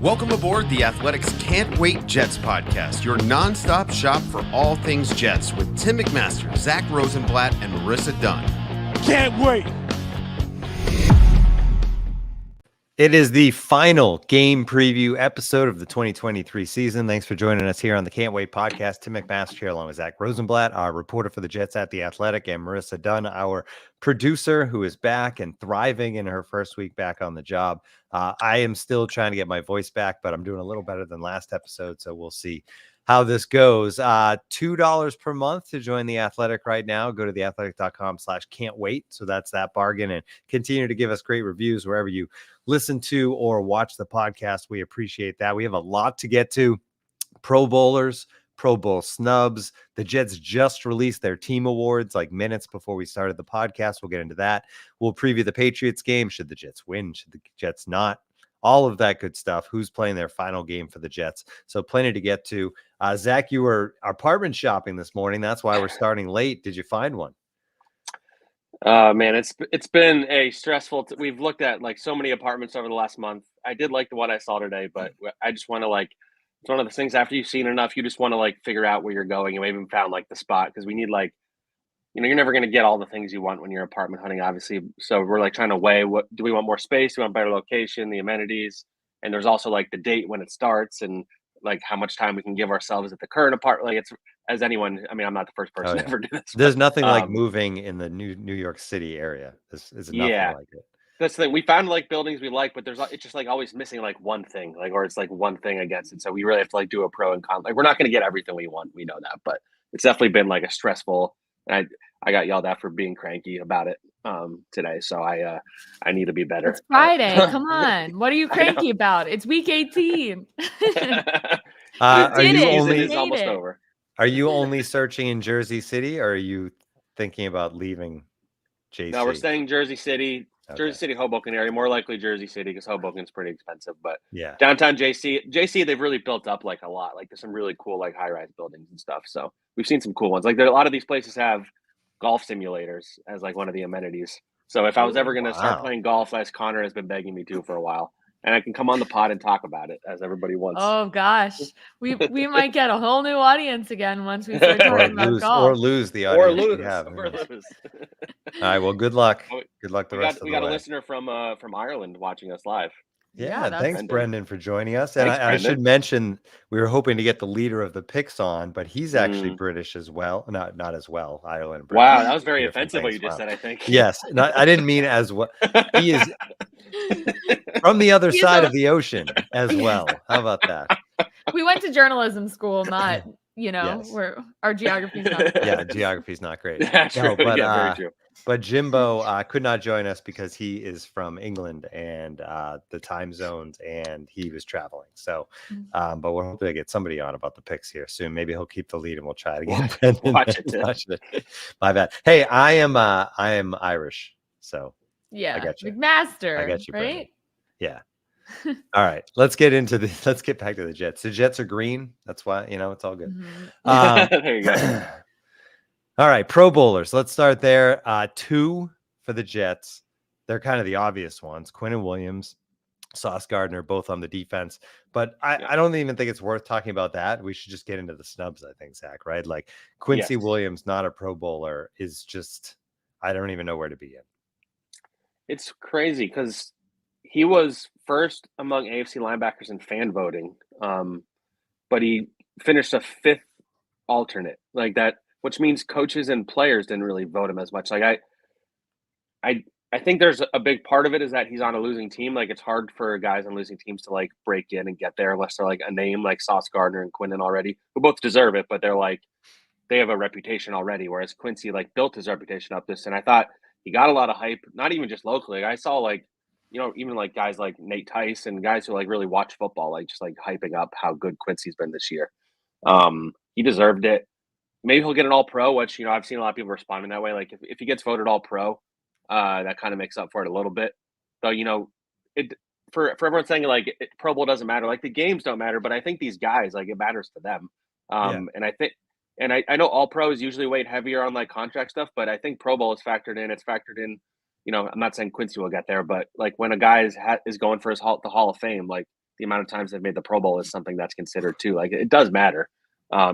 Welcome aboard the Athletics Can't Wait Jets podcast, your nonstop shop for all things Jets with Tim McMaster, Zack Rosenblatt, and Marissa Dunn. Can't wait. It is the final game preview episode of the 2023 season. Thanks for joining us here on the Can't Wait podcast. Tim McMaster here along with Zack Rosenblatt, our reporter for the Jets at The Athletic, and Marissa Dunn, our producer who is back and thriving in her first week back on the job. I am still trying to get my voice back, but I'm doing a little better than last episode, so we'll see how this goes. $2 per month to join The Athletic right now. Go to theathletic.com/can't wait. So that's that bargain, and continue to give us great reviews wherever you listen to or watch the podcast. We appreciate that. We have a lot to get to. Pro Bowlers, Pro Bowl snubs. The Jets just released their team awards like minutes before we started the podcast. We'll get into that. We'll preview the Patriots game. Should the Jets win? Should the Jets not? All of that good stuff. Who's playing their final game for the Jets? So plenty to get to. Zack, you were apartment shopping this morning. That's why we're starting late. Did you find one? Man, it's been a stressful. We've looked at like so many apartments over the last month. I did like the one I saw today, but I just want to it's one of those things after you've seen enough, you just want to figure out where you're going. And we haven't found the spot because we need you're never going to get all the things you want when you're apartment hunting, obviously. So we're trying to weigh what do we want more space? Do we want better location, the amenities, and there's also the date when it starts and how much time we can give ourselves at the current apartment. It's as anyone. I mean, I'm not the first person to ever do this. There's nothing like moving in the New York City area. This is nothing like it. That's the thing. We found buildings we like, but it's just always missing one thing, or it's one thing against it. So we really have to do a pro and con. We're not going to get everything we want. We know that, but it's definitely been a stressful. And I got yelled at for being cranky about it today, so I need to be better. It's Friday. Come on, what are you cranky about? It's week 18. Are you only is almost over? Are you only searching in Jersey City, or are you thinking about leaving JC? No, we're staying Jersey City. Okay. Jersey City, Hoboken area, more likely Jersey City because Hoboken's pretty expensive. But yeah, downtown JC, they've really built up a lot. There's some really cool high-rise buildings and stuff. So we've seen some cool ones. A lot of these places have golf simulators as one of the amenities. So if I was ever going to start playing golf, as Connor has been begging me to for a while, and I can come on the pod and talk about it as everybody wants. Oh gosh, we might get a whole new audience again once we start talking about golf. Or lose the audience. Or lose. All right. Well, good luck. Good luck the rest of the way. We got a listener from Ireland watching us live. Yeah, thanks, Brendan, for joining us. And I should mention we were hoping to get the leader of the picks on, but he's actually British as well. Not as well, Ireland. British. Wow, that was very offensive what you just said, I think. Yes, I didn't mean as well. He is from the other side of the ocean as well. How about that? We went to journalism school, not, where our geography's not. Yeah, geography's not great. That's true. Very true. But Jimbo could not join us because he is from England and the time zones, and he was traveling. So, but we're hoping to get somebody on about the picks here soon. Maybe he'll keep the lead, and we'll try it again. Watch it. My bad. Hey, I am Irish, so yeah, I got you. McMaster. I got you, right? Brendan. Yeah. All right, let's get back to the Jets. The Jets are green. That's why it's all good. There you go. All right, Pro Bowlers. Let's start there. 2 for the Jets. They're kind of the obvious ones. Quinnen Williams, Sauce Gardner, both on the defense. But I don't even think it's worth talking about that. We should just get into the snubs, I think, Zack, right? Quincy Williams, not a Pro Bowler, is just, I don't even know where to begin. It's crazy because he was first among AFC linebackers in fan voting, but he finished a 5th alternate that. Which means coaches and players didn't really vote him as much. I think there's a big part of it is that he's on a losing team. It's hard for guys on losing teams to break in and get there unless they're a name like Sauce Gardner and Quinnen already, who both deserve it, but they're they have a reputation already. Whereas Quincy built his reputation up this, and I thought he got a lot of hype, not even just locally. I saw even guys like Nate Tice and guys who really watch football, just hyping up how good Quincy's been this year. He deserved it. Maybe he'll get an all-pro, which, I've seen a lot of people responding that way. If he gets voted all-pro, that kind of makes up for it a little bit. Though, for everyone saying, Pro Bowl doesn't matter. The games don't matter, but I think these guys, it matters to them. And I think – and I know all-pro is usually weighed heavier on, contract stuff, but I think Pro Bowl is factored in. It's factored in – I'm not saying Quincy will get there, but, when a guy is going for the Hall of Fame, the amount of times they've made the Pro Bowl is something that's considered too. Like it does matter,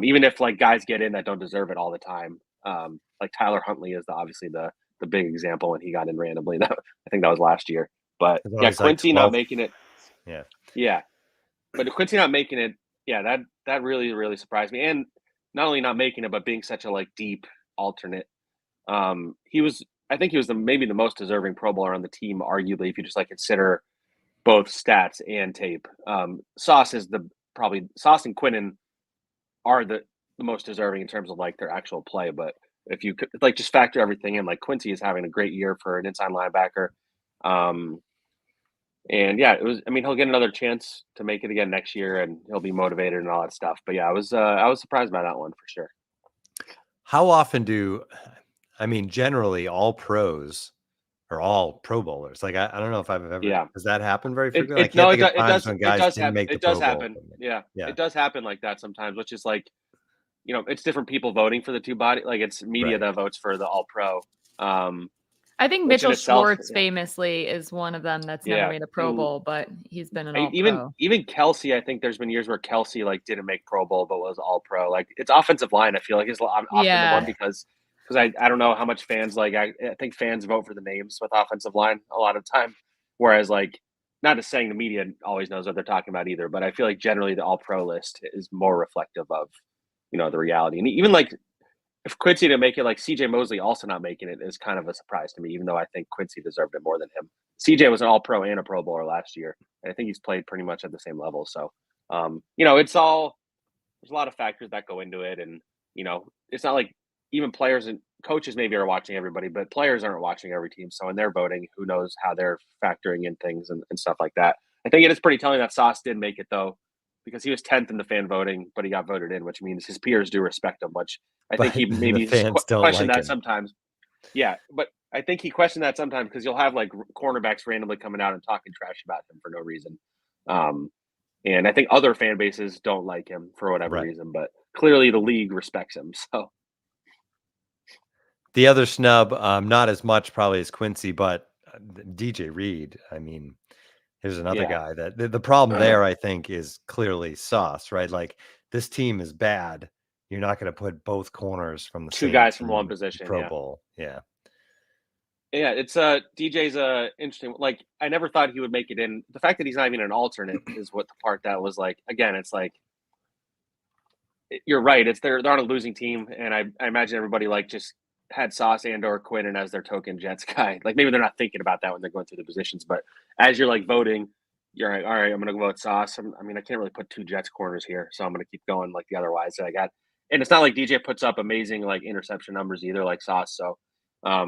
even if like guys get in that don't deserve it all the time. Like Tyler Huntley is obviously the big example when he got in randomly. I think that was last year. But yeah, Quincy not making it. Yeah. But Quincy not making it, that really, really surprised me. And not only not making it, but being such a like deep alternate. I think he was maybe the most deserving Pro Bowler on the team, arguably, if you just like consider both stats and tape. Sauce and Quinnen are the most deserving in terms of like their actual play. But if you could like just factor everything in, like Quincy is having a great year for an inside linebacker. And yeah, he'll get another chance to make it again next year, and he'll be motivated and all that stuff. But yeah, I was surprised by that one for sure. How often generally all pros are all Pro Bowlers? Like I don't know if I've ever does that happen very frequently? It does happen. Yeah, it does happen like that sometimes, which is like, it's different people voting for the two body. Like it's media that votes for the All Pro. I think Mitchell Schwartz famously is one of them that's never made a Pro Bowl, but he's been an All-Pro. Even Kelsey, I think there's been years where Kelsey like didn't make Pro Bowl but was All-Pro. Like it's offensive line. I feel like is often the one because I don't know how much fans like. I think fans vote for the names with offensive line a lot of time, whereas like not just saying the media always knows what they're talking about either. But I feel like generally the All-Pro list is more reflective of the reality, and even like. If Quincy didn't make it, like CJ Mosley also not making it is kind of a surprise to me, even though I think Quincy deserved it more than him. CJ was an All-Pro and a Pro Bowler last year, and I think he's played pretty much at the same level. So, there's a lot of factors that go into it, and it's not like even players and coaches maybe are watching everybody, but players aren't watching every team. So when they're voting, who knows how they're factoring in things and stuff like that. I think it is pretty telling that Sauce did make it though, because he was 10th in the fan voting, but he got voted in, which means his peers do respect him, which I think he maybe questioned that sometimes. Yeah, but I think he questioned that sometimes because you'll have like cornerbacks randomly coming out and talking trash about him for no reason. And I think other fan bases don't like him for whatever reason, but clearly the league respects him. So the other snub, not as much probably as Quincy, but DJ Reid. Here's another guy that the problem there, I think, is clearly Sauce, right? Like this team is bad. You're not going to put both corners from the two guys from one position. Pro Bowl. Yeah. Yeah. It's DJ's interesting. Like I never thought he would make it in. The fact that he's not even an alternate is what the part that was like, again, it's like, you're right. They're on a losing team. And I imagine everybody like just had Sauce and or Quinnen as their token Jets guy. Like maybe they're not thinking about that when they're going through the positions, but as you're like voting, you're like, all right, I'm going to go vote Sauce. I can't really put two Jets corners here, so I'm going to keep going like the other wise that I got. And it's not like DJ puts up amazing like interception numbers either, like Sauce. So I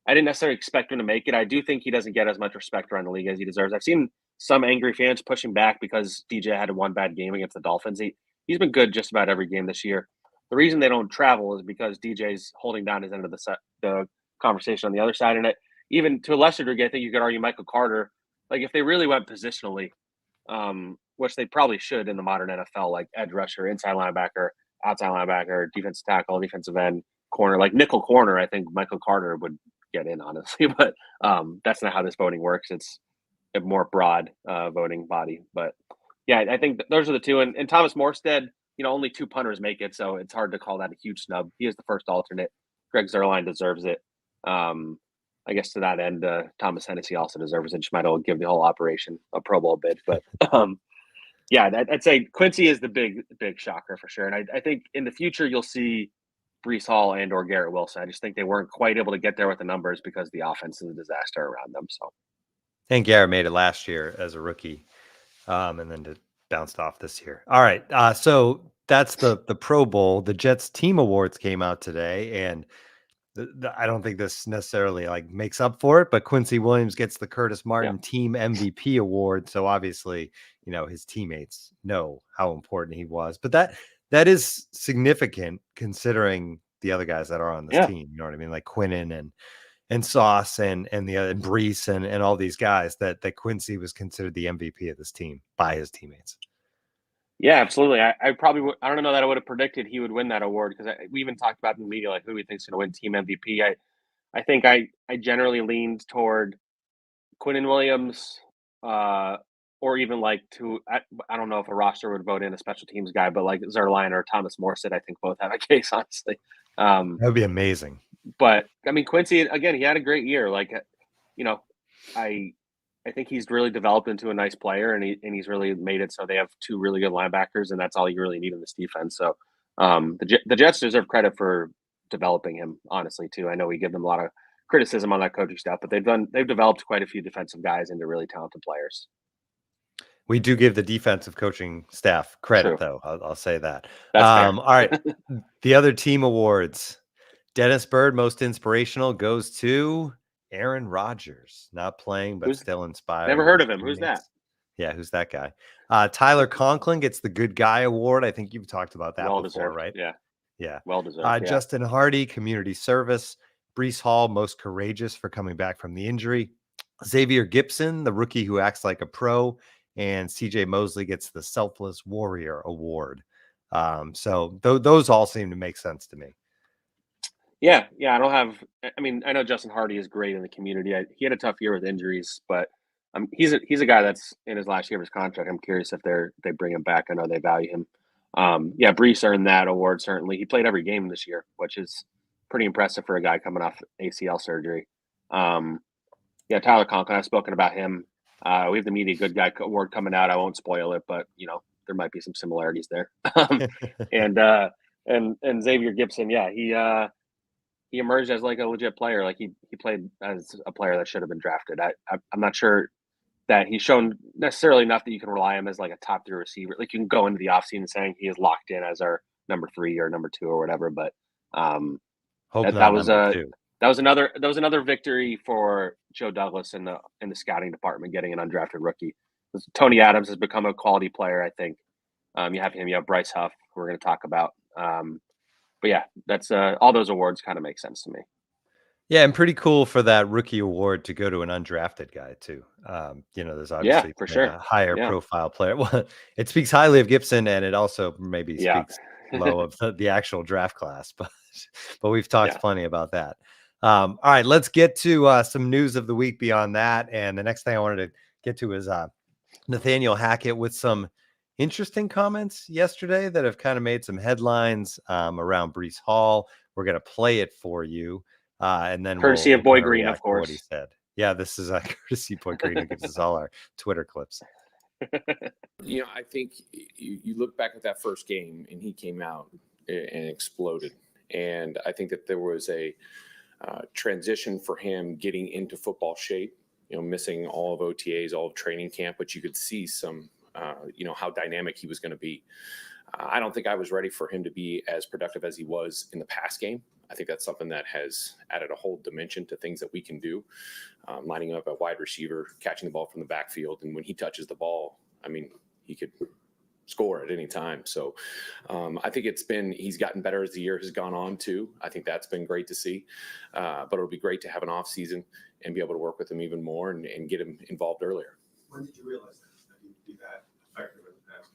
didn't necessarily expect him to make it. I do think he doesn't get as much respect around the league as he deserves. I've seen some angry fans pushing back because DJ had one bad game against the Dolphins. He's been good just about every game this year. The reason they don't travel is because DJ's holding down his end of the conversation on the other side. And even to a lesser degree, I think you could argue Michael Carter. Like if they really went positionally, which they probably should in the modern NFL, like edge rusher, inside linebacker, outside linebacker, defensive tackle, defensive end, corner, like nickel corner, I think Michael Carter would get in, honestly. But that's not how this voting works. It's a more broad voting body. But yeah, I think those are the two. And Thomas Morstead, only two punters make it, so it's hard to call that a huge snub. He is the first alternate. Greg Zuerlein deserves it. I guess to that end, Thomas Hennessy also deserves it. Just might as well give the whole operation a Pro Bowl bid. But I'd say Quincy is the big shocker for sure. And I think in the future you'll see Brees Hall and or Garrett Wilson. I just think they weren't quite able to get there with the numbers because the offense is a disaster around them. So, and Garrett made it last year as a rookie, and then bounced off this year. All right, so that's the Pro Bowl. The Jets team awards came out today, and I don't think this necessarily like makes up for it, but Quincy Williams gets the Curtis Martin Team MVP award. So obviously, his teammates know how important he was. But that is significant considering the other guys that are on this team. You know what I mean? Like Quinnen and Sauce and the other Brees and all these guys that Quincy was considered the MVP of this team by his teammates. Yeah, absolutely. I don't know that I would have predicted he would win that award because we even talked about in the media, like who we think's going to win team MVP. I think I generally leaned toward Quinnen Williams, or even like I don't know if a roster would vote in a special teams guy, but like Zerline or Thomas Morissette, I think both have a case, honestly. That would be amazing. But I mean, Quincy, again, he had a great year. Like, you know, I think he's really developed into a nice player, and he's really made it so they have two really good linebackers, and that's all you really need in this defense. So the Jets deserve credit for developing him, honestly, too. I know we give them a lot of criticism on that coaching staff, but they've developed quite a few defensive guys into really talented players. We do give the defensive coaching staff credit, True. though. I'll say that. That's fair. All right. The other team awards. Dennis Byrd, most inspirational, goes to Aaron Rodgers. Not playing, but still inspired. Never heard of him. Who's that? Yeah, who's that guy? Tyler Conklin gets the Good Guy Award. I think you've talked about that before, right? Yeah. Well deserved. Justin Hardy, community service. Brees Hall, most courageous for coming back from the injury. Xavier Gipson, the rookie who acts like a pro. And CJ Mosley gets the Selfless Warrior Award. So those all seem to make sense to me. Yeah. I know Justin Hardy is great in the community. He had a tough year with injuries, but he's a guy that's in his last year of his contract. I'm curious if they bring him back. I know they value him. Brees earned that award, certainly. He played every game this year, which is pretty impressive for a guy coming off ACL surgery. Tyler Conklin, I've spoken about him. We have the Media Good Guy award coming out. I won't spoil it, but there might be some similarities there. And Xavier Gipson, he emerged as like a legit player. Like he played as a player that should have been drafted. I'm not sure that he's shown necessarily enough that you can rely on him as like a top 3 receiver. Like you can go into the offseason saying he is locked in as our number 3 or number 2 or whatever. But that was another victory for Joe Douglas in the scouting department, getting an undrafted rookie. Tony Adams has become a quality player, I think. You have him, you have Bryce Huff, who we're going to talk about. But yeah, that's all those awards kind of make sense to me. Yeah, and pretty cool for that rookie award to go to an undrafted guy too. There's obviously for sure a higher profile player. Well, it speaks highly of Gipson, and it also maybe speaks low of the actual draft class. But we've talked plenty about that. All right, let's get to some news of the week beyond that. And the next thing I wanted to get to is Nathaniel Hackett with some interesting comments yesterday that have kind of made some headlines around Brees Hall. We're going to play it for you. And then courtesy of Boy Green, of course. What he said. Yeah, this is a courtesy Boy Green who gives us all our Twitter clips. I think you look back at that first game and he came out and exploded. And I think that there was a transition for him getting into football shape, missing all of OTAs, all of training camp, but you could see some, how dynamic he was going to be. I don't think I was ready for him to be as productive as he was in the pass game. I think that's something that has added a whole dimension to things that we can do. Lining up at wide receiver, catching the ball from the backfield. And when he touches the ball, he could score at any time. So I think he's gotten better as the year has gone on too. I think that's been great to see. But it'll be great to have an off season and be able to work with him even more and get him involved earlier. When did you realize that you'd be that effective in the past?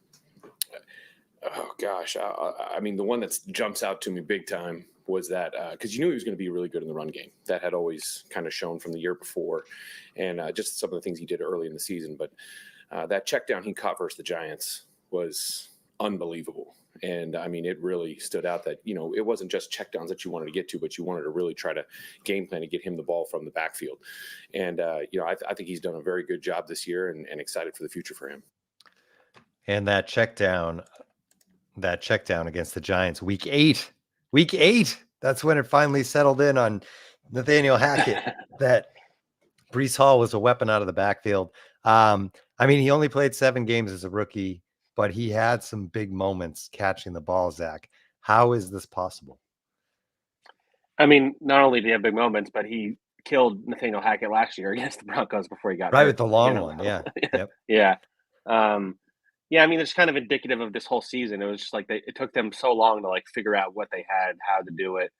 Oh gosh. The one that jumps out to me big time was that because you knew he was going to be really good in the run game. That had always kind of shown from the year before, and just some of the things he did early in the season. But that check down he caught versus the Giants was unbelievable. And it really stood out that, it wasn't just checkdowns that you wanted to get to, but you wanted to really try to game plan to get him the ball from the backfield. And, I think he's done a very good job this year and excited for the future for him. And that check down against the Giants, week eight, that's when it finally settled in on Nathaniel Hackett that Brees Hall was a weapon out of the backfield. He only played 7 games as a rookie, but he had some big moments catching the ball, Zach. How is this possible? Not only did he have big moments, but he killed Nathaniel Hackett last year against the Broncos before he got hurt. With the long one, yeah. Yep. Yeah. It's kind of indicative of this whole season. It was just like it took them so long to figure out what they had, how to do it.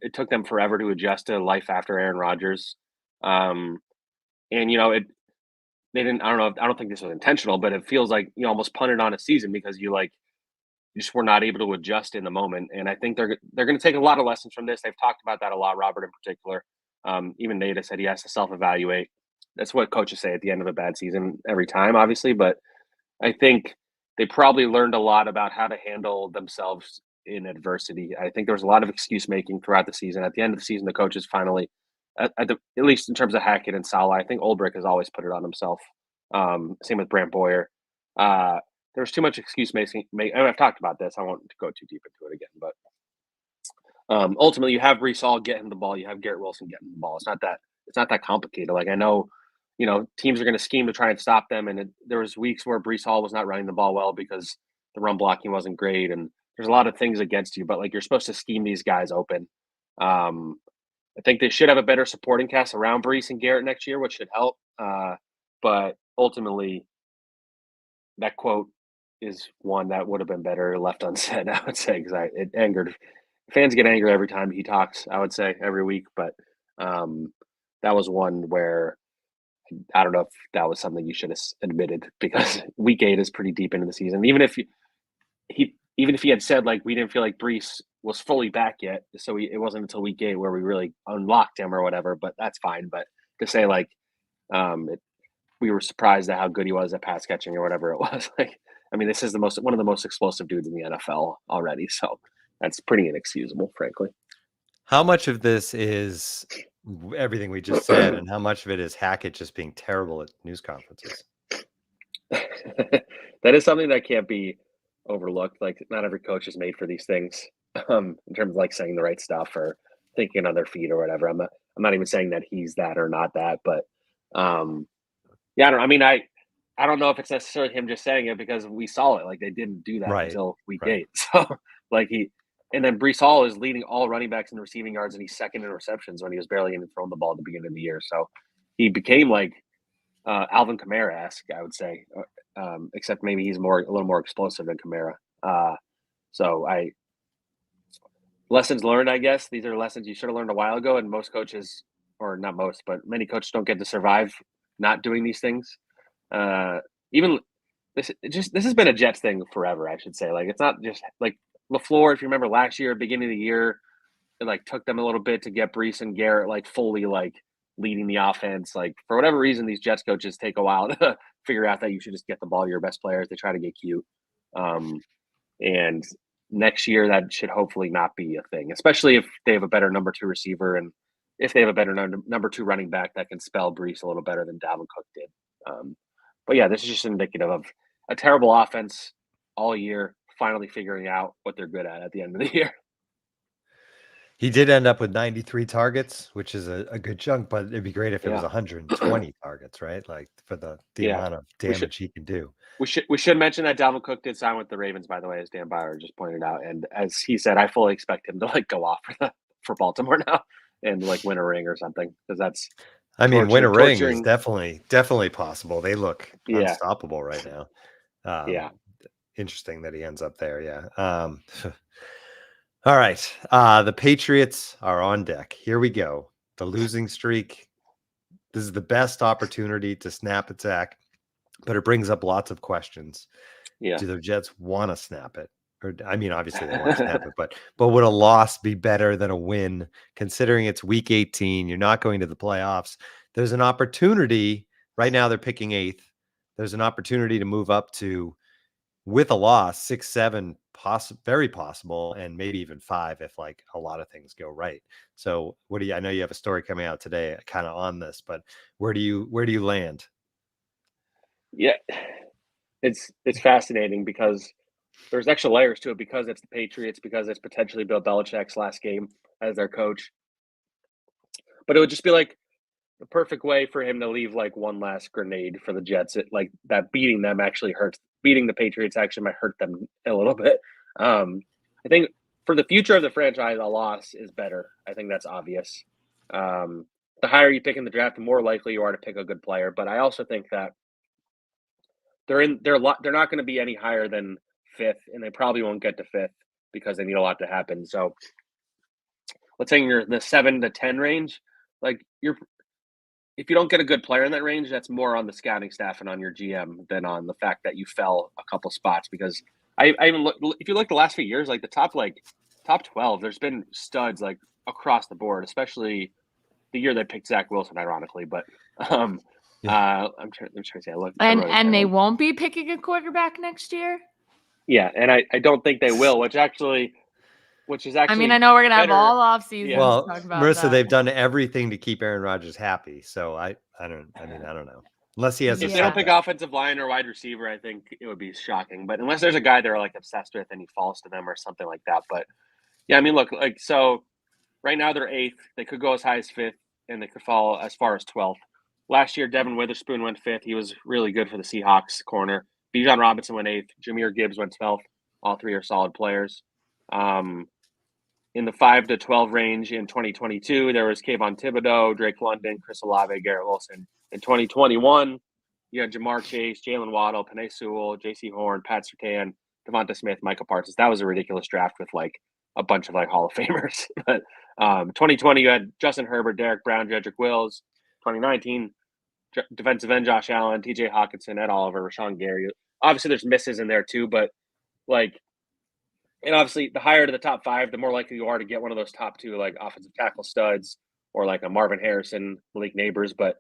It took them forever to adjust to life after Aaron Rodgers. They didn't. I don't think this was intentional, but it feels like you almost punted on a season because you just were not able to adjust in the moment. And I think they're going to take a lot of lessons from this. They've talked about that a lot, Robert in particular. Even Nate said he has to self-evaluate. That's what coaches say at the end of a bad season every time, obviously. But I think they probably learned a lot about how to handle themselves in adversity. I think there was a lot of excuse making throughout the season. At the end of the season, the coaches finally, at least in terms of Hackett and Salah, I think Ulbrich has always put it on himself. Same with Brant Boyer. There was too much excuse making. I've talked about this. I won't go too deep into it again, but ultimately, you have Brees Hall getting the ball. You have Garrett Wilson getting the ball. It's not that complicated. Like I know, teams are going to scheme to try and stop them. And there was weeks where Brees Hall was not running the ball well because the run blocking wasn't great. And there's a lot of things against you, but like you're supposed to scheme these guys open. I think they should have a better supporting cast around Brees and Garrett next year, which should help. But ultimately, that quote is one that would have been better left unsaid, I would say, because it angered. Fans get angry every time he talks, I would say, every week. But that was one where I don't know if that was something you should have admitted, because week 8 is pretty deep into the season. Even if he had said, like, we didn't feel like Brees was fully back yet, so it wasn't until week 8 where we really unlocked him or whatever, but that's fine. But to say, like, we were surprised at how good he was at pass catching or whatever it was. Like, I mean, this is one of the most explosive dudes in the NFL already, so that's pretty inexcusable, frankly. How much of this is everything we just said, and how much of it is Hackett just being terrible at news conferences? That is something that can't be overlooked. Like, not every coach is made for these things, in terms of like saying the right stuff or thinking on their feet or whatever. I'm not even saying that he's that or not that, but yeah, I don't know if it's necessarily him just saying it, because we saw it. Like, they didn't do that until week 8. So like and then Brees Hall is leading all running backs in receiving yards, and he's second in receptions when he was barely even throwing the ball at the beginning of the year. So he became like Alvin Kamara-esque, I would say, except maybe he's a little more explosive than Kamara. Lessons learned, I guess. These are lessons you should have learned a while ago, and most coaches, or not most, but many coaches don't get to survive not doing these things. Even this has been a Jets thing forever, I should say. Like, it's not just like LaFleur. If you remember last year, beginning of the year, it like took them a little bit to get Brees and Garrett like fully like leading the offense. Like, for whatever reason, these Jets coaches take a while to figure out that you should just get the ball to your best players. They try to get cute. And next year, that should hopefully not be a thing, especially if they have a better number 2 receiver, and if they have a better number 2 running back that can spell Brees a little better than Dalvin Cook did. But yeah, this is just indicative of a terrible offense all year, finally figuring out what they're good at the end of the year. He did end up with 93 targets, which is a good chunk, but it'd be great if it was 120 targets, right? Like, for the amount of damage he can do. We should mention that Dalvin Cook did sign with the Ravens, by the way, as Dan Byer just pointed out. And as he said, I fully expect him to like go off for Baltimore now and like win a ring or something, because that's. Win a ring is definitely possible. They look unstoppable right now. Interesting that he ends up there. Yeah. All right. The Patriots are on deck. Here we go. The losing streak. This is the best opportunity to snap it, Zach, but it brings up lots of questions. Yeah. Do the Jets want to snap it? Or, obviously they want to snap it, but would a loss be better than a win, considering it's week 18? You're not going to the playoffs. There's an opportunity right now. They're picking 8th. There's an opportunity to move up to, with a loss, 6, 7, very possible, and maybe even 5 if like a lot of things go right. So I know you have a story coming out today kind of on this, but where do you land? Yeah, it's fascinating because there's extra layers to it, because it's the Patriots, because it's potentially Bill Belichick's last game as their coach. But it would just be like the perfect way for him to leave like one last grenade for the Jets. It, like, that beating them actually hurts. Beating the Patriots actually might hurt them a little bit. I think for the future of the franchise, a loss is better. I think that's obvious. The higher you pick in the draft, the more likely you are to pick a good player. But I also think that they're not going to be any higher than 5th, and they probably won't get to 5th because they need a lot to happen. So let's say you're in the 7 to 10 range. Like, if you don't get a good player in that range, that's more on the scouting staff and on your GM than on the fact that you fell a couple spots. Because I even look, if you look the last few years, like the top 12, there's been studs like across the board, especially the year they picked Zach Wilson, ironically. But I'm trying to say. And they won't be picking a quarterback next year. Yeah, and I don't think they will, which is actually. I mean, I know we're gonna have all off season. Yeah. Well, to talk about Marissa, that. they've done everything to keep Aaron Rodgers happy. So I don't know. Unless he has. If they don't pick offensive line or wide receiver, I think it would be shocking. But unless there's a guy they're like obsessed with and he falls to them or something like that. But yeah, I mean, look, like so. Right now they're 8th. They could go as high as 5th, and they could fall as far as 12th. Last year, Devin Witherspoon went 5th. He was really good for the Seahawks corner. Bijan Robinson went 8th. Jahmyr Gibbs went 12th. All three are solid players. In the 5 to 12 range in 2022, there was Kayvon Thibodeau, Drake London, Chris Olave, Garrett Wilson. In 2021, you had Jamar Chase, Jalen Waddle, Penei Sewell, J.C. Horn, Pat Surtain, Devonta Smith, Micah Parsons. That was a ridiculous draft with like a bunch of like Hall of Famers. But 2020, you had Justin Herbert, Derek Brown, Jedrick Wills. 2019, defensive end Josh Allen, T.J. Hawkinson, Ed Oliver, Rashawn Gary. Obviously, there's misses in there too, but like. And obviously, the higher to the top 5, the more likely you are to get one of those top 2, like offensive tackle studs or like a Marvin Harrison, Malik Neighbors. But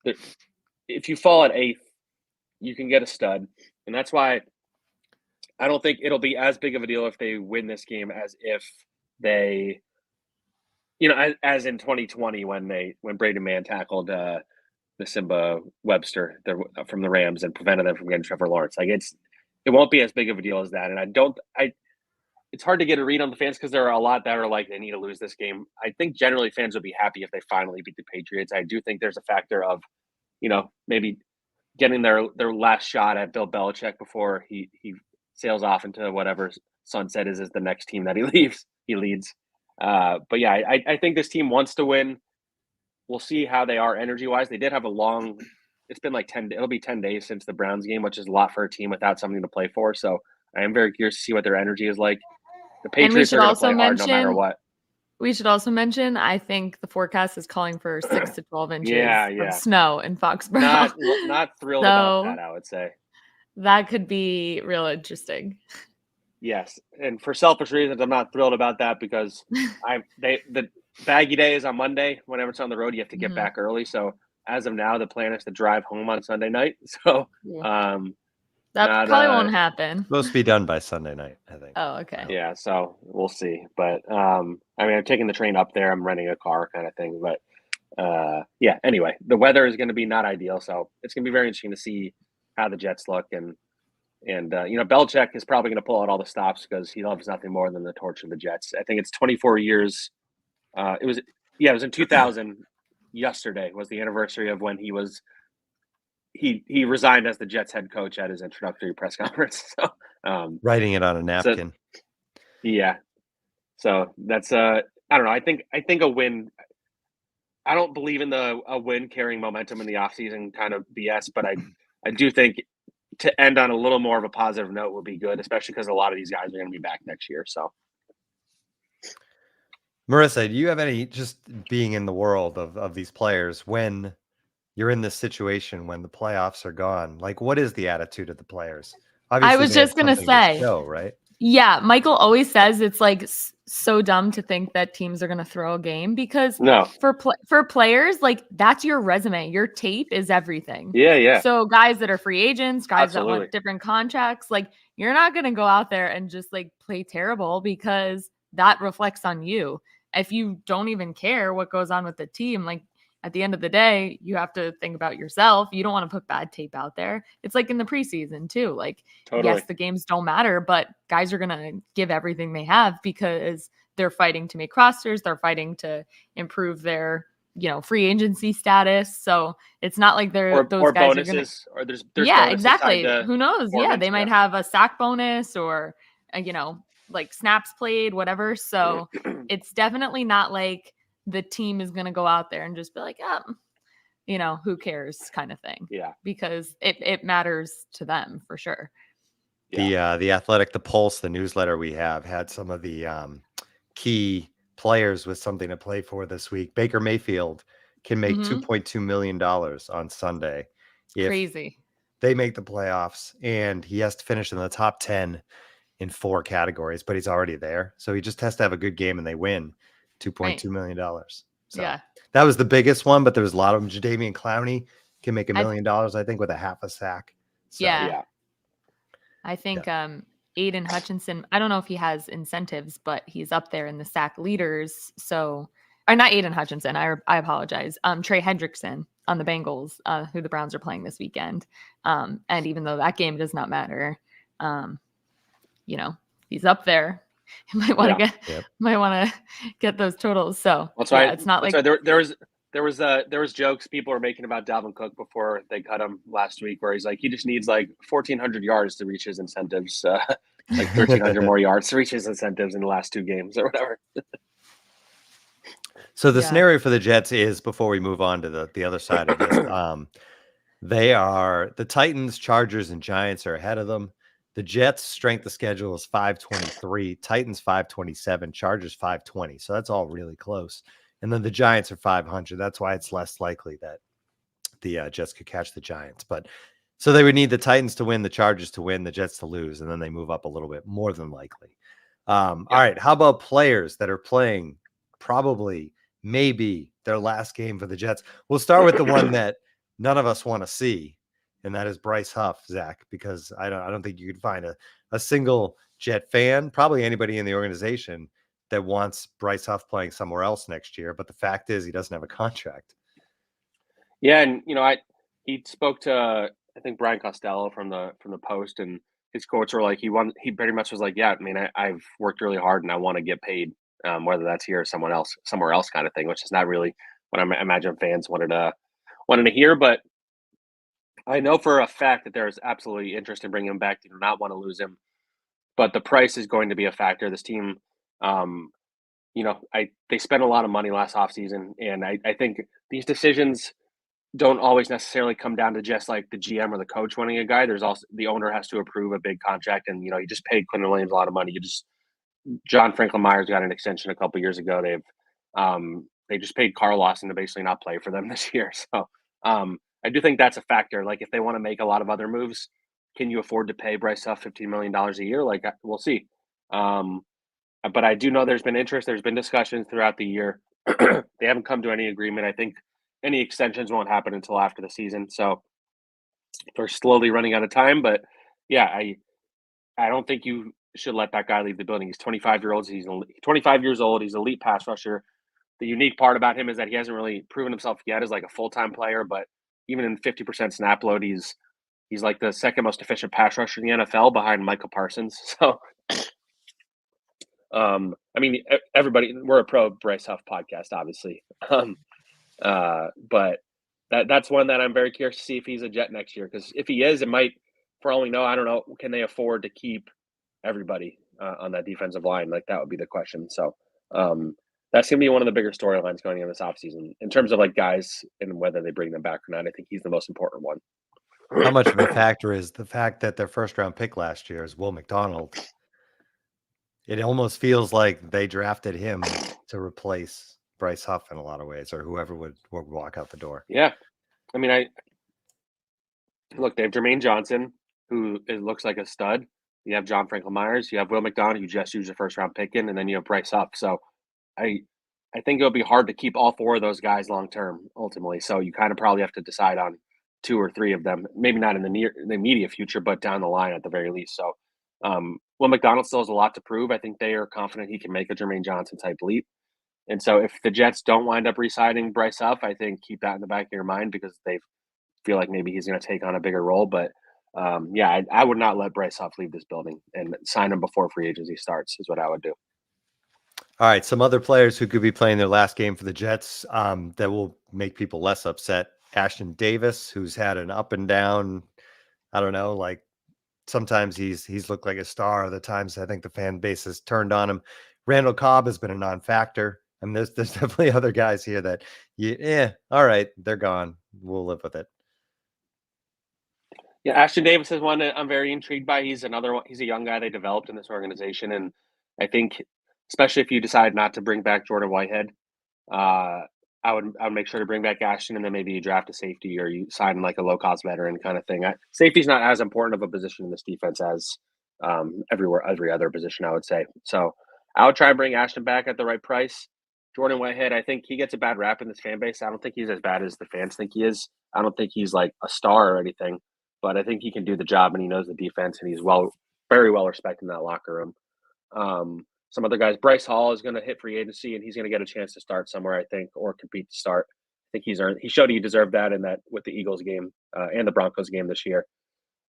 if you fall at 8th, you can get a stud. And that's why I don't think it'll be as big of a deal if they win this game as if they, as in 2020 when Braden Mann tackled the Simba Webster from the Rams and prevented them from getting Trevor Lawrence. Like it won't be as big of a deal as that. And it's hard to get a read on the fans because there are a lot that are like, they need to lose this game. I think generally fans will be happy if they finally beat the Patriots. I do think there's a factor of, maybe getting their last shot at Bill Belichick before he sails off into whatever sunset is the next team that he leads. But yeah, I think this team wants to win. We'll see how they are energy-wise. They did have it's been like it'll be 10 days since the Browns game, which is a lot for a team without something to play for. So I am very curious to see what their energy is like. The Patriots are going to play hard no matter what. We should also mention, I think the forecast is calling for 6 to 12 inches of snow in Foxborough. Not thrilled about that, I would say. That could be real interesting. Yes, and for selfish reasons, I'm not thrilled about that because the baggy day is on Monday. Whenever it's on the road, you have to get back early. So as of now, the plan is to drive home on Sunday night. So that probably won't happen. Supposed to be done by Sunday night, I think. Oh, okay. Yeah, so we'll see. But I'm taking the train up there. I'm renting a car kind of thing. But anyway, the weather is going to be not ideal. So it's going to be very interesting to see how the Jets look. And Belichick is probably going to pull out all the stops because he loves nothing more than the torch of the Jets. I think it's 24 years. It was in 2000. Yesterday was the anniversary of when he he resigned as the Jets head coach at his introductory press conference. So writing it on a napkin. So that's I don't know. I think a win. I don't believe in a win carrying momentum in the offseason kind of BS, but I do think to end on a little more of a positive note would be good, especially because a lot of these guys are going to be back next year. So. Marissa, do you have any, just being in the world of these players, when you're in this situation, when the playoffs are gone, like what is the attitude of the players? Obviously, I was just going to say, right? Yeah. Michael always says it's like so dumb to think that teams are going to throw a game because for players, like that's your resume. Your tape is everything. Yeah. So guys that are free agents, guys that want different contracts, like you're not going to go out there and just like play terrible because that reflects on you. If you don't even care what goes on with the team, like at the end of the day, you have to think about yourself. You don't want to put bad tape out there. It's like in the preseason too. Like, yes, the games don't matter, but guys are going to give everything they have because they're fighting to make rosters. They're fighting to improve their, free agency status. So it's not like those guys bonuses, are going to, there's exactly. Who knows? Yeah. They might have a sack bonus or, like snaps played, whatever. So it's definitely not like the team is going to go out there and just be like, who cares kind of thing. Yeah. Because it matters to them for sure. Yeah. The Athletic, the Pulse, the newsletter we have had some of the key players with something to play for this week. Baker Mayfield can make $2.2 million on Sunday. Crazy. They make the playoffs and he has to finish in the top 10 in 4 categories, but he's already there. So he just has to have a good game and they win $2.2 million. So that was the biggest one, but there was a lot of them. Jadeveon Clowney can make $1 million, I think, with a half a sack. So, yeah. I think Aiden Hutchinson, I don't know if he has incentives, but he's up there in the sack leaders. So, or not Aiden Hutchinson. I apologize. Trey Hendrickson on the Bengals, who the Browns are playing this weekend. And even though that game does not matter, he's up there. You might want to get those totals. So that's why it's not like there was jokes people were making about Dalvin Cook before they cut him last week, where he's like, he just needs like 1,400 yards to reach his incentives, like 1,300 more yards to reach his incentives in the last 2 games or whatever. So the scenario for the Jets is, before we move on to the other side of this, the Titans, Chargers, and Giants are ahead of them. The Jets' strength of schedule is 523, Titans 527, Chargers 520. So that's all really close. And then the Giants are 500. That's why it's less likely that the Jets could catch the Giants. But so they would need the Titans to win, the Chargers to win, the Jets to lose, and then they move up a little bit, more than likely. All right. How about players that are playing probably, maybe their last game for the Jets? We'll start with the one that none of us want to see, and that is Bryce Huff, Zach, because I don't think you could find a single Jet fan, probably anybody in the organization, that wants Bryce Huff playing somewhere else next year. But the fact is, he doesn't have a contract. Yeah, and he spoke to, I think, Brian Costello from the Post, and his quotes were like, he pretty much was like, yeah, I mean, I've worked really hard and I want to get paid, whether that's here or somewhere else kind of thing, which is not really what I imagine fans wanted to hear. But I know for a fact that there's absolutely interest in bringing him back. They do not want to lose him, but the price is going to be a factor. This team, they spent a lot of money last offseason, and I think these decisions don't always necessarily come down to just like the GM or the coach wanting a guy. There's also the owner has to approve a big contract, and you just paid Quinnen Williams a lot of money. John Franklin Myers got an extension a couple years ago. They just paid Carl Lawson to basically not play for them this year. So I do think that's a factor. Like, if they want to make a lot of other moves, can you afford to pay Bryce Huff $15 million a year? Like, we'll see. But I do know there's been interest. There's been discussions throughout the year. They haven't come to any agreement. I think any extensions won't happen until after the season. So they're slowly running out of time. But yeah, I don't think you should let that guy leave the building. He's 25 years old. He's 25 years old. He's an elite pass rusher. The unique part about him is that he hasn't really proven himself yet as like a full-time player, but even in 50% snap load, he's like the second most efficient pass rusher in the NFL behind Michael Parsons. So, I mean, everybody, we're a pro Bryce Huff podcast, obviously. But that's one that I'm very curious to see if he's a Jet next year. Because if he is, it might, for all we know, I don't know, can they afford to keep everybody on that defensive line? Like, that would be the question. So that's going to be one of the bigger storylines going in this offseason in terms of like guys and whether they bring them back or not. I think he's the most important one. How much of a factor is the fact that their first round pick last year is Will McDonald? It almost feels like they drafted him to replace Bryce Huff in a lot of ways, or whoever would walk out the door. Yeah. I mean, they have Jermaine Johnson, who looks like a stud. You have John Franklin Myers. You have Will McDonald, who just used a first round pick in, and then you have Bryce Huff. So I think it'll be hard to keep all 4 of those guys long term ultimately. So you kind of probably have to decide on 2 or 3 of them, maybe not in the immediate future, but down the line at the very least. So Will McDonald still has a lot to prove. I think they are confident he can make a Jermaine Johnson type leap. And so if the Jets don't wind up re-signing Bryce Huff, I think keep that in the back of your mind, because they feel like maybe he's going to take on a bigger role. But I would not let Bryce Huff leave this building, and sign him before free agency starts is what I would do. All right, some other players who could be playing their last game for the Jets that will make people less upset. Ashton Davis, who's had an up and down, I don't know, like sometimes he's looked like a star. Other times I think the fan base has turned on him. Randall Cobb has been a non-factor. I mean, there's definitely other guys here that, all right, they're gone. We'll live with it. Yeah, Ashton Davis is one that I'm very intrigued by. He's another one. He's a young guy they developed in this organization, and I think, especially if you decide not to bring back Jordan Whitehead, I would make sure to bring back Ashton, and then maybe you draft a safety or you sign like a low-cost veteran kind of thing. Safety's not as important of a position in this defense as every other position, I would say. So I would try and bring Ashton back at the right price, Jordan Whitehead, I think he gets a bad rap in this fan base. I don't think he's as bad as the fans think he is. I don't think he's like a star or anything, but I think he can do the job and he knows the defense and he's very well respected in that locker room. Some other guys, Bryce Hall is going to hit free agency and he's going to get a chance to start somewhere, I think, or compete to start. I think he showed he deserved that in that with the Eagles game and the Broncos game this year.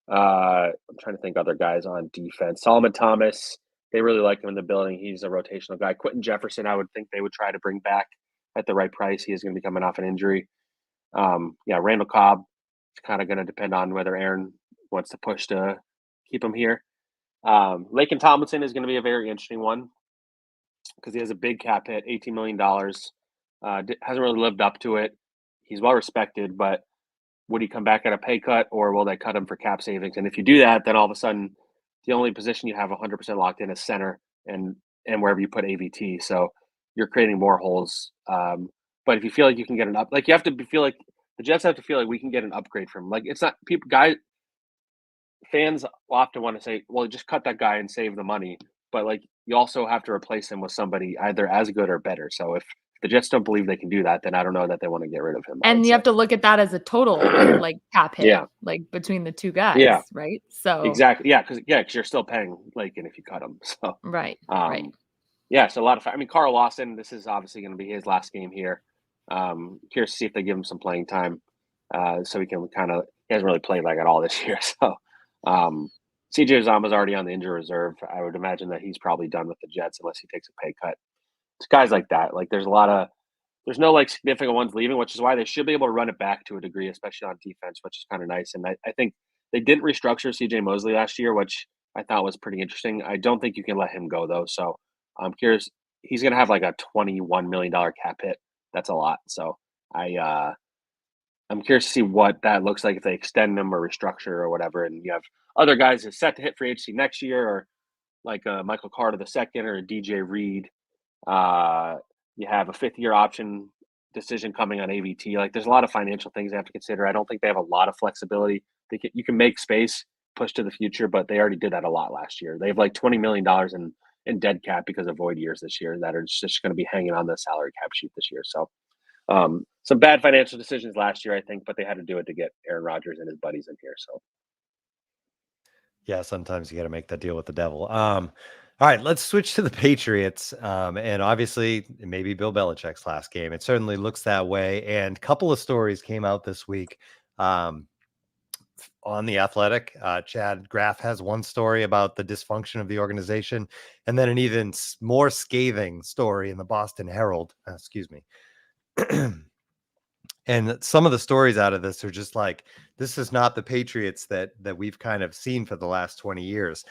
I'm trying to think other guys on defense. Solomon Thomas, they really like him in the building. He's a rotational guy. Quentin Jefferson, I would think they would try to bring back at the right price. He is going to be coming off an injury. Randall Cobb, it's kind of going to depend on whether Aaron wants to push to keep him here. Laken Tomlinson is going to be a very interesting one because he has a big cap hit, $18 million. Hasn't really lived up to it. He's well respected, but would he come back at a pay cut or will they cut him for cap savings? And if you do that, then all of a sudden the only position you have 100% locked in is center and wherever you put AVT. So you're creating more holes. But if you feel like you can get feel like the Jets have to feel like we can get an upgrade from him. Like it's not fans often want to say, well, just cut that guy and save the money. But like you also have to replace him with somebody either as good or better. So if the Jets don't believe they can do that, then I don't know that they want to get rid of him. And you have to look at that as a total like cap hit, like between the two guys, right? So exactly, because you're still paying Laken if you cut him. So right. Yeah, so a lot of Carl Lawson. This is obviously going to be his last game here. Curious to see if they give him some playing time, so he can he hasn't really played like at all this year. So CJ Uzomah's already on the injury reserve. I would imagine that he's probably done with the Jets unless he takes a pay cut. It's guys like that. Like there's no like significant ones leaving, which is why they should be able to run it back to a degree, especially on defense, which is kind of nice. And I think they didn't restructure CJ Mosley last year, which I thought was pretty interesting. I don't think you can let him go though. So I'm curious. He's going to have like a $21 million cap hit. That's a lot. So I'm curious to see what that looks like if they extend him or restructure or whatever. And you have other guys that set to hit free agency next year, or like Michael Carter II or DJ Reid. You have a 5th-year option decision coming on AVT. Like there's a lot of financial things they have to consider. I don't think they have a lot of flexibility. You can make space, push to the future, but they already did that a lot last year. They have like $20 million in dead cap because of void years this year that are just going to be hanging on the salary cap sheet this year. So some bad financial decisions last year, I think, but they had to do it to get Aaron Rodgers and his buddies in here. So yeah, sometimes you got to make that deal with the devil. All right, let's switch to the Patriots. And obviously, maybe Bill Belichick's last game. It certainly looks that way. And a couple of stories came out this week on The Athletic. Chad Graff has one story about the dysfunction of the organization, and then an even more scathing story in the Boston Herald. Excuse me. And some of the stories out of this are just like, this is not the Patriots that we've kind of seen for the last 20 years.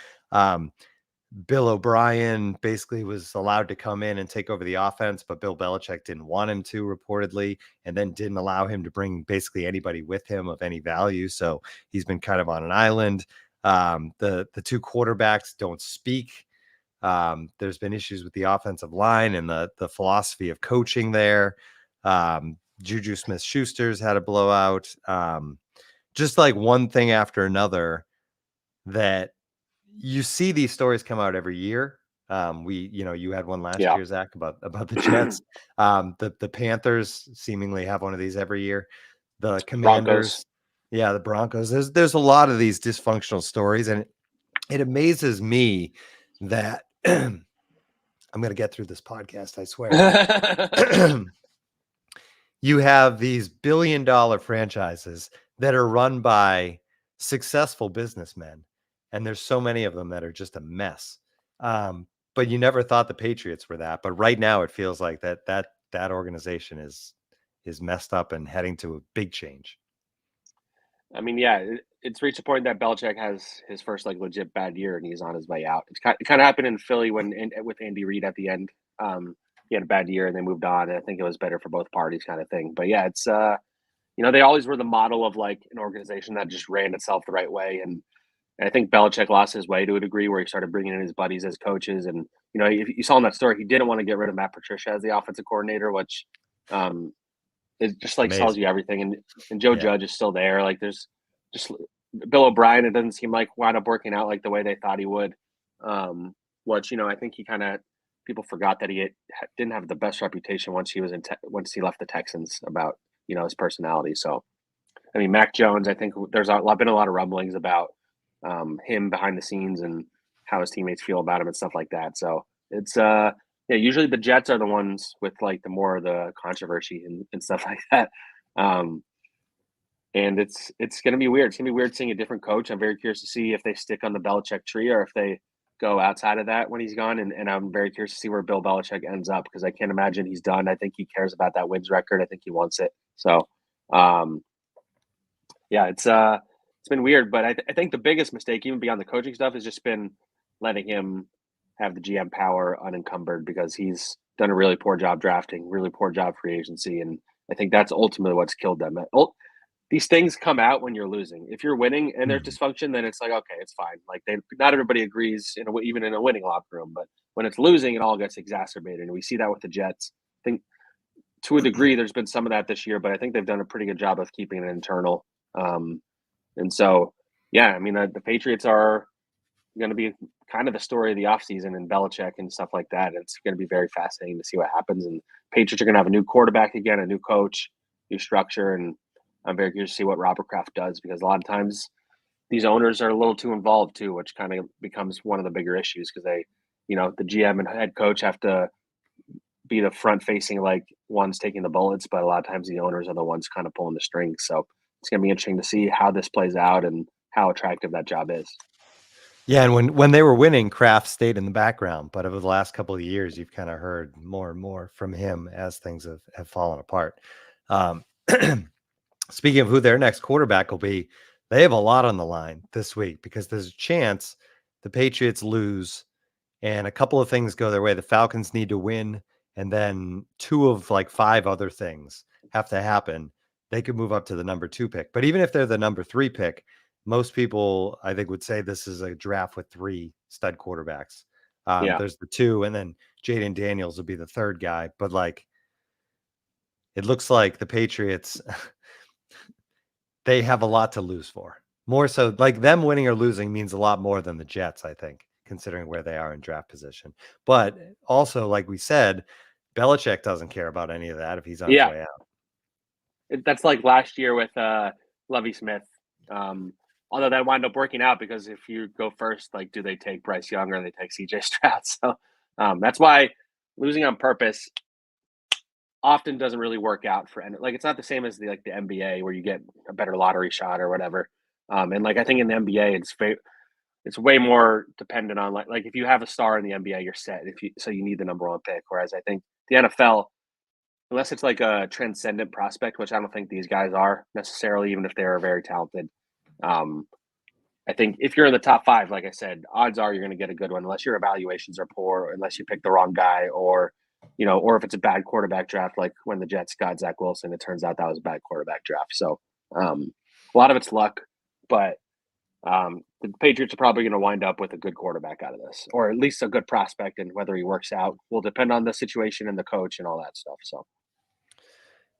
Bill O'Brien basically was allowed to come in and take over the offense, but Bill Belichick didn't want him to, reportedly, and then didn't allow him to bring basically anybody with him of any value. So he's been kind of on an island. The two quarterbacks don't speak. There's been issues with the offensive line and the philosophy of coaching there. Juju Smith-Schuster's had a blowout. Just like one thing after another that you see these stories come out every year. You had one last year, Zach, about the Jets. The Panthers seemingly have one of these every year. The Commanders, Broncos. The Broncos. There's a lot of these dysfunctional stories, and it amazes me that I'm going to get through this podcast, I swear. You have these billion-dollar franchises that are run by successful businessmen, and there's so many of them that are just a mess. But you never thought the Patriots were that. But right now, it feels like that organization is messed up and heading to a big change. I mean, it's reached a point that Belichick has his first like legit bad year, and he's on his way out. It kind of happened in Philly with Andy Reid at the end. He had a bad year and they moved on. And I think it was better for both parties, kind of thing. But yeah, it's they always were the model of like an organization that just ran itself the right way. And I think Belichick lost his way to a degree where he started bringing in his buddies as coaches. And you saw in that story, he didn't want to get rid of Matt Patricia as the offensive coordinator, which it just like tells you everything. And Joe Judge is still there. Like there's just Bill O'Brien. It doesn't seem like wound up working out like the way they thought he would. Which I think he kind of people forgot that he didn't have the best reputation once he left the Texans about, his personality. So, I mean, Mac Jones, I think there's been a lot of rumblings about him behind the scenes and how his teammates feel about him and stuff like that. So it's usually the Jets are the ones with like the more of the controversy and stuff like that. And it's going to be weird. It's going to be weird seeing a different coach. I'm very curious to see if they stick on the Belichick tree or if they go outside of that when he's gone. And I'm very curious to see where Bill Belichick ends up, because I can't imagine he's done. I think he cares about that wins record. I think he wants it. So, it's been weird. But I think the biggest mistake, even beyond the coaching stuff, has just been letting him have the GM power unencumbered, because he's done a really poor job drafting, really poor job free agency. And I think that's ultimately what's killed them. These things come out when you're losing. If you're winning and there's dysfunction, then it's like, okay, it's fine. Like not everybody agrees even in a winning locker room, but when it's losing, it all gets exacerbated. And we see that with the Jets. I think to a degree, there's been some of that this year, but I think they've done a pretty good job of keeping it internal. And so, yeah, I mean, the Patriots are going to be kind of the story of the offseason and Belichick and stuff like that. It's going to be very fascinating to see what happens. And Patriots are going to have a new quarterback again, a new coach, new structure, and I'm very curious to see what Robert Kraft does, because a lot of times these owners are a little too involved too, which kind of becomes one of the bigger issues, because they, the GM and head coach have to be the front facing, like ones taking the bullets, but a lot of times the owners are the ones kind of pulling the strings. So it's going to be interesting to see how this plays out and how attractive that job is. Yeah, and when they were winning, Kraft stayed in the background, but over the last couple of years, you've kind of heard more and more from him as things have fallen apart. Speaking of who their next quarterback will be, they have a lot on the line this week, because there's a chance the Patriots lose and a couple of things go their way. The Falcons need to win, and then 2 of like 5 other things have to happen. They could move up to the number 2 pick. But even if they're the number 3 pick, most people, I think, would say this is a draft with 3 stud quarterbacks. There's the 2, and then Jaden Daniels will be the 3rd guy. But like, it looks like the Patriots, they have a lot to lose for. More so, like them winning or losing means a lot more than the Jets, I think, considering where they are in draft position. But also, like we said, Belichick doesn't care about any of that if he's on his way out. That's like last year with Lovie Smith. Although that wound up working out, because if you go first, like, do they take Bryce Young or they take CJ Stroud? So that's why losing on purpose often doesn't really work out for any. Like, it's not the same as the NBA where you get a better lottery shot or whatever. And like, I think in the NBA, it's way more dependent on like if you have a star in the NBA, you're set. So you need the number 1 pick. Whereas I think the NFL, unless it's like a transcendent prospect, which I don't think these guys are necessarily, even if they are very talented. I think if you're in the top 5, like I said, odds are you're going to get a good one, unless your evaluations are poor, or unless you pick the wrong guy, or if it's a bad quarterback draft, like when the Jets got Zach Wilson, it turns out that was a bad quarterback draft. So a lot of it's luck, but the Patriots are probably going to wind up with a good quarterback out of this, or at least a good prospect, and whether he works out will depend on the situation and the coach and all that stuff. So,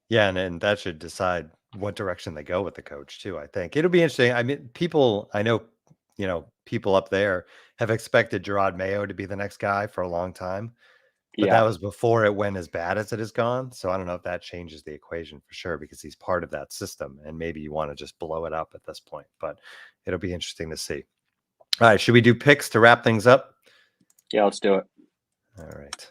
yeah, and that should decide what direction they go with the coach too. I think it'll be interesting. I mean, people up there have expected Gerard Mayo to be the next guy for a long time, but that was before it went as bad as it has gone. So I don't know if that changes the equation for sure, because he's part of that system, and maybe you want to just blow it up at this point, but it'll be interesting to see. All right. Should we do picks to wrap things up? Yeah, let's do it. All right.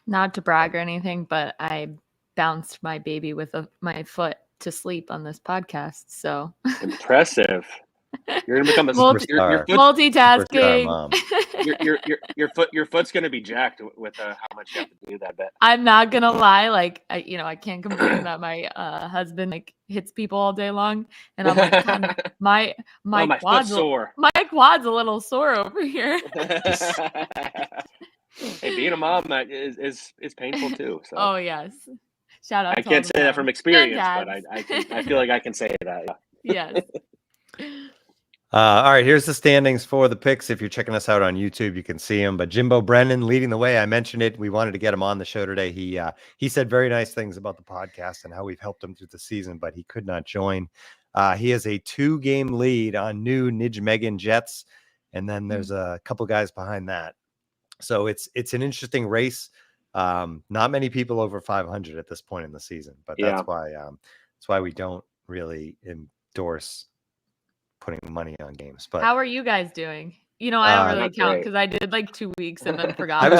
Not to brag or anything, but I bounced my baby with my foot to sleep on this podcast. So impressive. You're gonna become a multitasking. Your foot's gonna be jacked with how much you have to do that bit. I'm not gonna lie, like I can't complain that my husband like hits people all day long, and I'm like, my quad's sore. My quad's a little sore over here. Hey, being a mom is painful too. So. Oh yes, shout out. I can't say that from experience, but I feel like I can say that. Yes. All right, here's the standings for the picks. If you're checking us out on YouTube, you can see him. But Jimbo Brennan leading the way. I mentioned it. We wanted to get him on the show today. He said very nice things about the podcast and how we've helped him through the season, but he could not join. He has a 2-game lead on new Nijmegen Jets, and then there's a couple guys behind that. So it's an interesting race. Not many people over 500 at this point in the season, but that's why we don't really endorse putting money on games. But how are you guys doing? I don't really count because I did like 2 weeks and then forgot.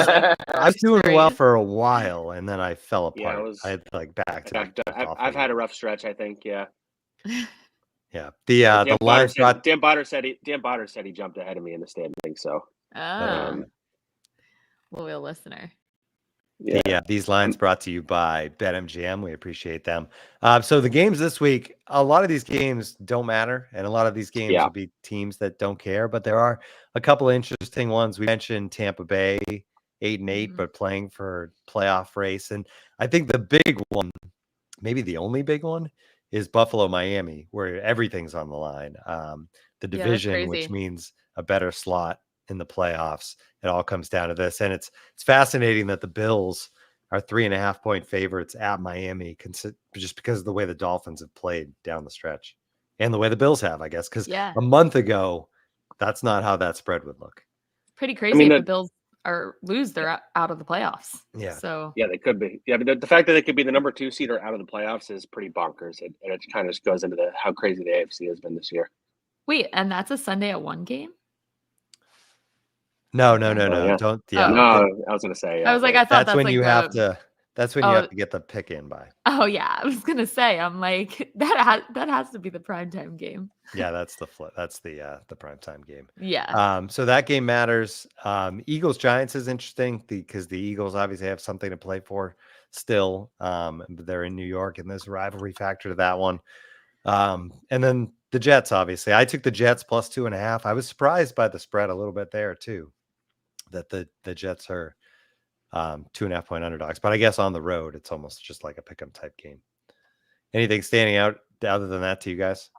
I was doing well for a while, and then I fell apart. I had like back to. I've had a rough stretch. I think. Yeah. Yeah. The line Dan Botter said he jumped ahead of me in the standing. So. Loyal listener. Yeah, these lines brought to you by BetMGM. We appreciate them. So the games this week, a lot of these games don't matter, and a lot of these games will be teams that don't care. But there are a couple of interesting ones. We mentioned Tampa Bay 8-8, but playing for playoff race, and I think the big one, maybe the only big one, is Buffalo Miami, where everything's on the line. The division, which means a better slot in the playoffs. It all comes down to this. And it's fascinating that the Bills are 3.5-point favorites at Miami, just because of the way the Dolphins have played down the stretch and the way the Bills have, I guess, because a month ago, that's not how that spread would look. Pretty crazy if the Bills lose, they're out of the playoffs. Yeah. So yeah, they could be. Yeah, but the fact that they could be the number 2 seed or out of the playoffs is pretty bonkers. And it kind of just goes into how crazy the AFC has been this year. Wait, and that's a Sunday at 1 game? No. Yeah. Don't. Yeah. No, I was gonna say. I was like, I thought that's when you have to. That's when you have to get the pick in by. Oh yeah, I was gonna say. I'm like that has to be the primetime game. Yeah, that's the primetime game. Yeah. So that game matters. Eagles Giants is interesting because the Eagles obviously have something to play for still. They're in New York, and there's a rivalry factor to that one. And then the Jets, obviously, I took the Jets plus 2.5. I was surprised by the spread a little bit there too, that the Jets are 2.5-point underdogs, but I guess on the road, it's almost just like a pick'em type game. Anything standing out other than that to you guys?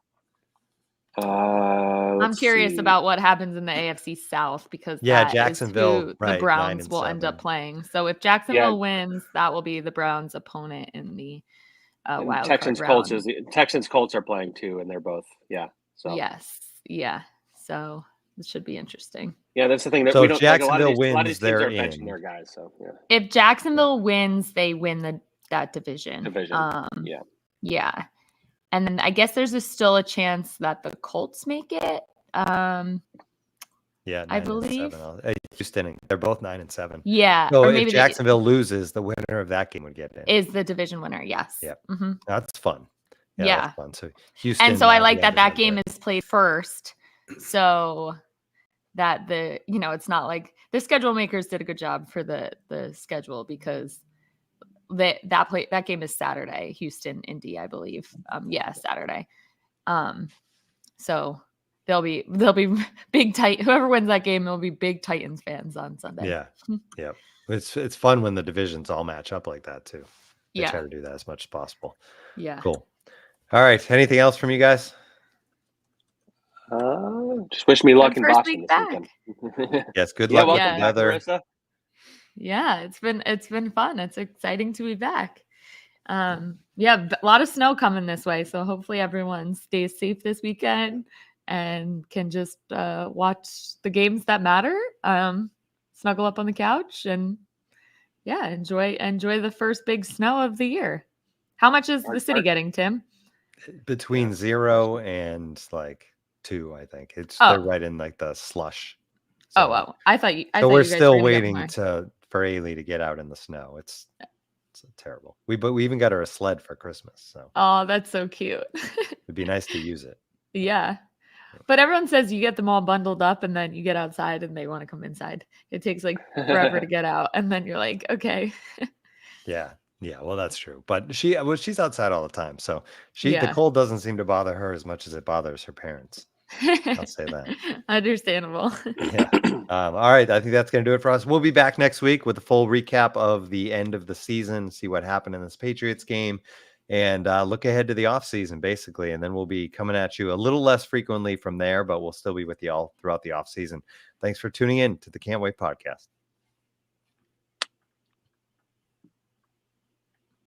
I'm curious about what happens in the AFC South because Jacksonville, the Browns will end up playing. So if Jacksonville wins, that will be the Browns' opponent in the wild Texans card round. Texans Colts are playing too, and they're both So so it should be interesting. Yeah, that's the thing. So if Jacksonville wins, they're in. Their guys, so if Jacksonville wins, they win that division. Yeah. And then I guess there's still a chance that the Colts make it. I believe. Houston, they're both 9-7. Yeah. So if Jacksonville loses, the winner of that game would get in. Is the division winner? Yes. Yeah. Mm-hmm. That's fun. Yeah. That's fun. So Houston. And so I like that game is played first, so that it's not like the schedule makers did a good job for the schedule because that game is Saturday, Houston, Indy, I believe. Saturday. So they'll be big whoever wins that game, will be big Titans fans on Sunday. Yeah. Yeah. It's fun when the divisions all match up like that too. They try to do that as much as possible. Yeah. Cool. All right. Anything else from you guys? Just wish me luck in Boston this weekend. Yes, good luck with the weather. Yeah, it's been fun. It's exciting to be back. A lot of snow coming this way, so hopefully everyone stays safe this weekend and can just watch the games that matter. Snuggle up on the couch and enjoy the first big snow of the year. How much is the city getting, Tim? Between 0 and like 2, I think. They're right in like the slush. So, wow. I thought we're still waiting for Ailey to get out in the snow. It's terrible. We even got her a sled for Christmas. So that's so cute. It'd be nice to use it. Yeah. But everyone says you get them all bundled up and then you get outside and they want to come inside. It takes like forever to get out. And then you're like, okay. Yeah. Yeah. Well, that's true. But she's outside all the time. So the cold doesn't seem to bother her as much as it bothers her parents. I'll say that. Understandable. Yeah. All right. I think that's going to do it for us. We'll be back next week with a full recap of the end of the season, see what happened in this Patriots game, and look ahead to the offseason, basically. And then we'll be coming at you a little less frequently from there, but we'll still be with you all throughout the offseason. Thanks for tuning in to the Can't Wait podcast.